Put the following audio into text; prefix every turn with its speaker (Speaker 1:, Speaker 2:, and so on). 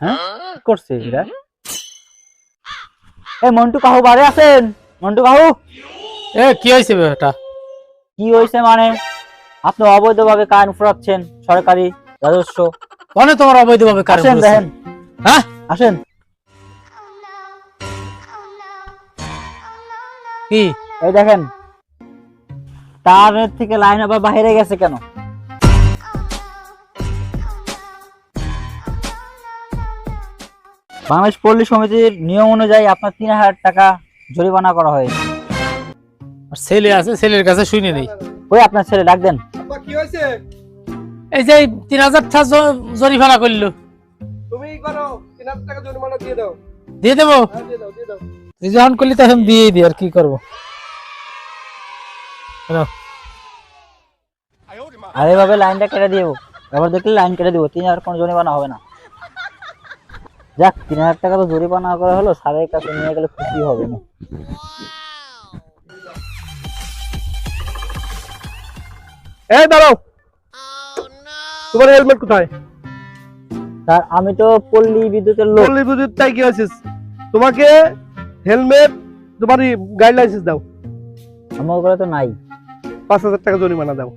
Speaker 1: হ্যাঁ কি করছে এরা? এ মন্টু কাহু বাড়ি আছেন? মন্টু কাহু,
Speaker 2: কি হয়েছে বেটা?
Speaker 1: কি হয়েছে মানে? আপনি অবৈধভাবে কারেন্ট ফুরাচ্ছেন সরকারি রাজস্ব।
Speaker 2: মানে তোমার অবৈধভাবে কারেন্ট
Speaker 1: আসেন দেখেন,
Speaker 2: হ্যাঁ
Speaker 1: আসেন।
Speaker 2: কি
Speaker 1: এই দেখেন, তারের থেকে লাইন আবার বাইরে গেছে কেন? বাংলাদেশ পল্লী সমিতির নিয়ম অনুযায়ী আপনার 3,000 টাকা জরিমানা করা হয়েছে।
Speaker 2: আর ছেলে আছে, ছেলের কাছে শুনে নেই।
Speaker 1: ওই আপনার ছেলে ডাক দেন।
Speaker 3: আব্বা কি হয়েছে?
Speaker 2: এই যে 3,000 টাকা জরিমানা করলো,
Speaker 3: তুমি করো 3,000 টাকা জরিমানা দিয়ে দাও।
Speaker 2: দিয়ে দেবো?
Speaker 3: হ্যাঁ দিয়ে দাও দিয়ে দাও।
Speaker 2: তুই যখন করলি তখন দিয়ে দিই, আর কি করবো।
Speaker 1: আর এভাবে লাইনটা কেটে দিব, এবার দেখলে লাইন কেটে দিব, 3,000 কোনো জরিমানা হবে না। যাক, 3,000 টাকা তো জরিমানা করা হলো, স্যারের কাছে নিয়ে গেলে খুশি হবে না।
Speaker 3: এই দাঁড়াও, তোমার হেলমেট কোথায়?
Speaker 1: স্যার আমি তো পল্লী বিদ্যুতের লোক।
Speaker 3: পল্লী বিদ্যুৎ তাই কি হয়েছে? তোমাকে হেলমেট, তোমার গাইড লাইসেন্স দাও।
Speaker 1: আমার ওগুলো তো নাই।
Speaker 3: 5,000 টাকা জরিমানা দাও।